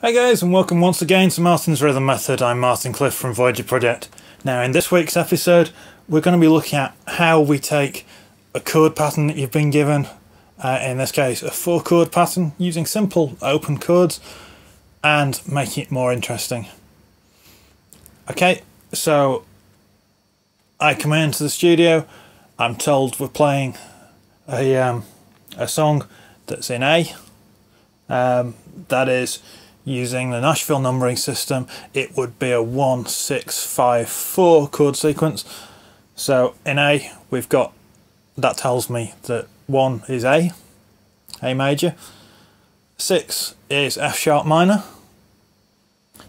Hey guys, and welcome once again to Martin's Rhythm Method. I'm Martin Cliffe from Voyager Project. Now in this week's episode we're going to be looking at how we take a chord pattern that you've been given, in this case a 4-chord pattern, using simple open chords and making it more interesting. Okay, so I come into the studio, I'm told we're playing a song that's in A. That is, using the Nashville numbering system, it would be a 1-6-5-4 chord sequence. So in A, we've got, that tells me that 1 is A major, 6 is F sharp minor,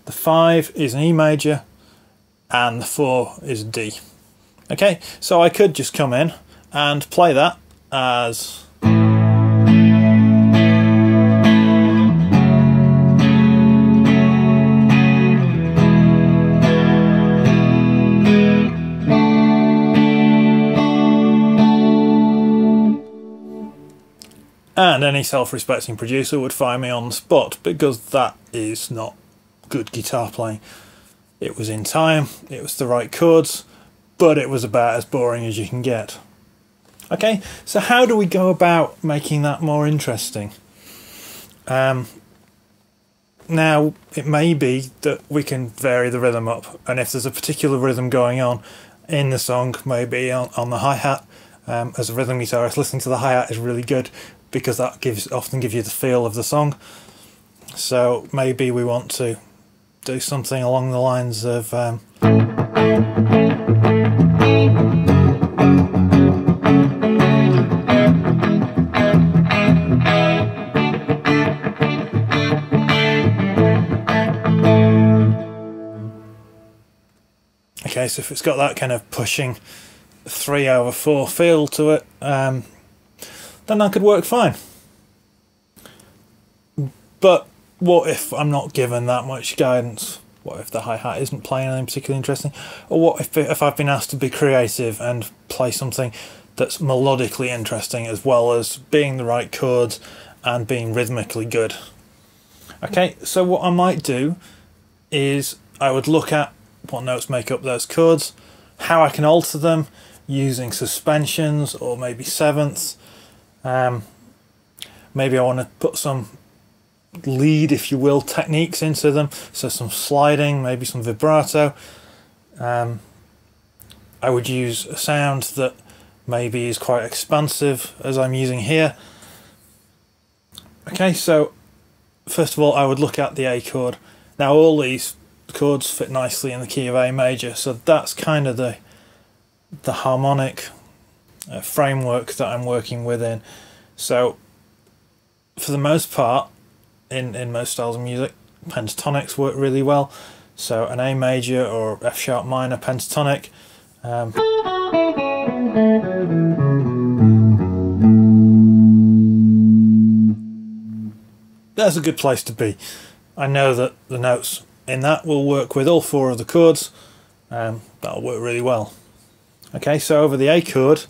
the 5 is an E major, and the 4 is D. Okay, so I could just come in and play that as and any self-respecting producer would fire me on the spot because that is not good guitar playing. It was in time, it was the right chords, but it was about as boring as you can get. Okay, so how do we go about making that more interesting? Now, it may be that we can vary the rhythm up, and if there's a particular rhythm going on in the song, maybe on the hi-hat, as a rhythm guitarist, listening to the hi-hat is really good because that often gives you the feel of the song. So maybe we want to do something along the lines of okay, so if it's got that kind of pushing 3/4 feel to it, then that could work fine. But what if I'm not given that much guidance? What if the hi-hat isn't playing anything particularly interesting? Or what if I've been asked to be creative and play something that's melodically interesting as well as being the right chords and being rhythmically good? Okay, so what I might do is I would look at what notes make up those chords, how I can alter them using suspensions or maybe sevenths. Maybe I want to put some lead, if you will, techniques into them, so some sliding, maybe some vibrato. I would use a sound that maybe is quite expansive, as I'm using here. Okay, so first of all I would look at the A chord. Now all these chords fit nicely in the key of A major, so that's kind of the harmonic framework that I'm working within. So for the most part, in most styles of music, pentatonics work really well. So an A major or F sharp minor pentatonic, that's a good place to be. I know that the notes in that will work with all 4 of the chords. That'll work really well. Okay, so over the A chord,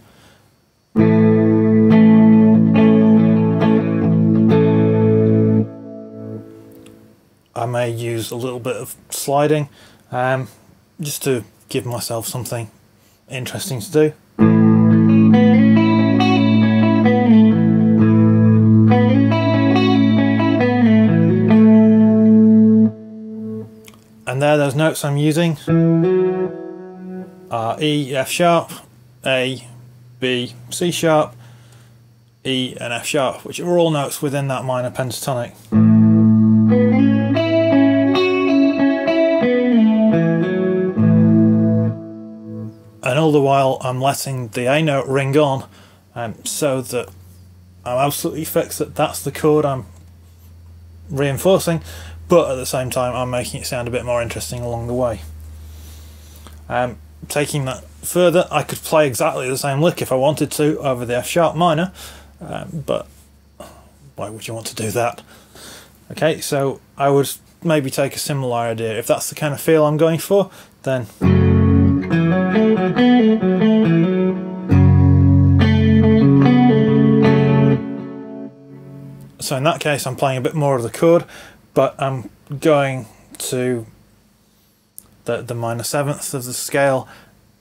I may use a little bit of sliding, just to give myself something interesting to do. And there, those notes I'm using are E, F sharp, A, B, C sharp, E and F sharp, which are all notes within that minor pentatonic. And all the while I'm letting the A note ring on, so that I'm absolutely fixed that that's the chord I'm reinforcing, but at the same time I'm making it sound a bit more interesting along the way. Taking that further, I could play exactly the same lick if I wanted to over the F sharp minor, but why would you want to do that? Okay, so I would maybe take a similar idea. If that's the kind of feel I'm going for, then so in that case I'm playing a bit more of the chord, but I'm going to the minor seventh of the scale,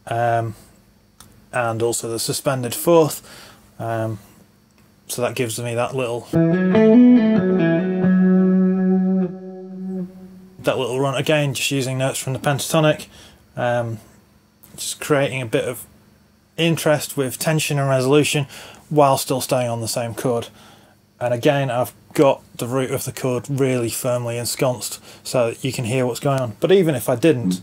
and also the suspended fourth, so that gives me that little run again, just using notes from the pentatonic, just creating a bit of interest with tension and resolution while still staying on the same chord. And again, I've got the root of the chord really firmly ensconced so that you can hear what's going on. But even if I didn't,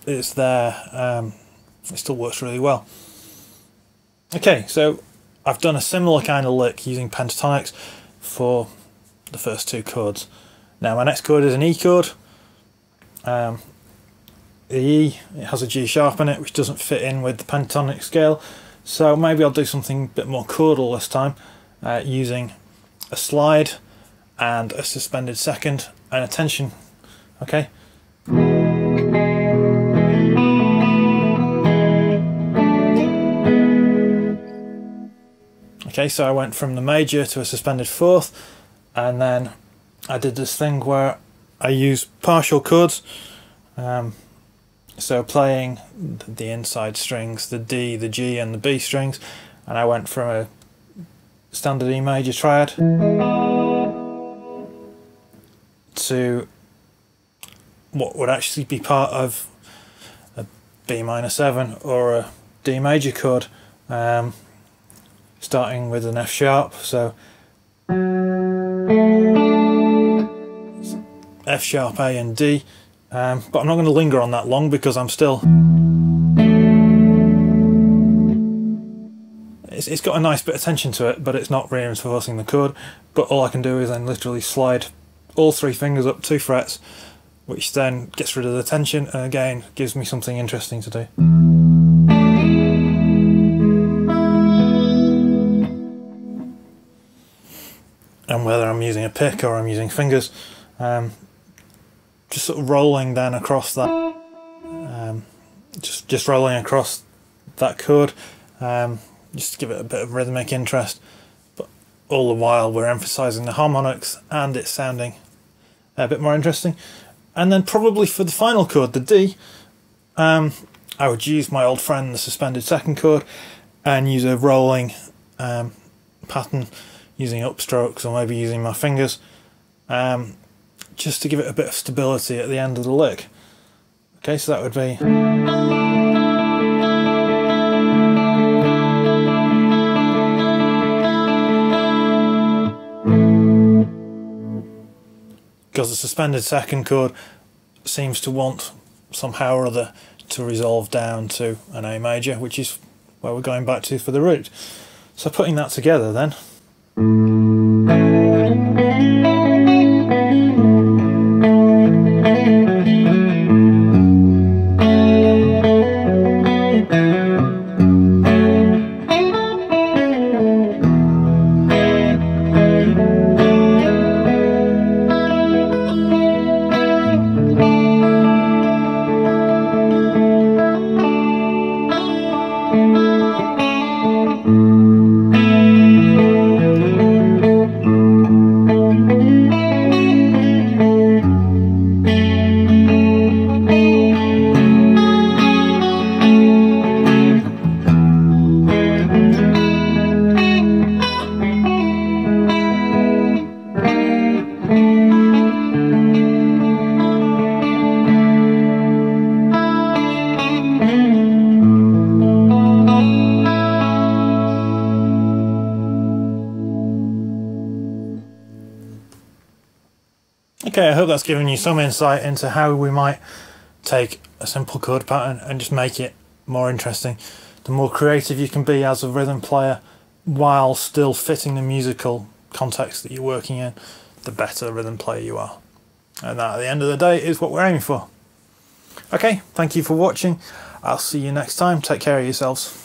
it's there. It still works really well. Okay, so I've done a similar kind of lick using pentatonics for the first two chords. Now my next chord is an E chord. The E, it has a G sharp in it, which doesn't fit in with the pentatonic scale, so maybe I'll do something a bit more chordal this time, using a slide and a suspended second and a tension. Okay. Okay, so I went from the major to a suspended fourth, and then I did this thing where I use partial chords, so playing the inside strings, the D, the G and the B strings, and I went from a standard E major triad to what would actually be part of a B minor 7 or a D major chord, starting with an F sharp, so F sharp, A and D, but I'm not going to linger on that long because I'm still... It's got a nice bit of tension to it, but it's not reinforcing the chord. But all I can do is then literally slide all three fingers up 2 frets, which then gets rid of the tension and again gives me something interesting to do. And whether I'm using a pick or I'm using fingers, just sort of rolling then across that, just rolling across that chord, just to give it a bit of rhythmic interest, but all the while we're emphasising the harmonics and it's sounding a bit more interesting. And then probably for the final chord, the D, I would use my old friend the suspended second chord and use a rolling pattern using upstrokes or maybe using my fingers, just to give it a bit of stability at the end of the lick. Okay, so that would be... Because the suspended second chord seems to want somehow or other to resolve down to an A major, which is where we're going back to for the root. So putting that together then, okay, I hope that's given you some insight into how we might take a simple chord pattern and just make it more interesting. The more creative you can be as a rhythm player while still fitting the musical context that you're working in, the better rhythm player you are. And that at the end of the day is what we're aiming for. Okay, thank you for watching. I'll see you next time. Take care of yourselves.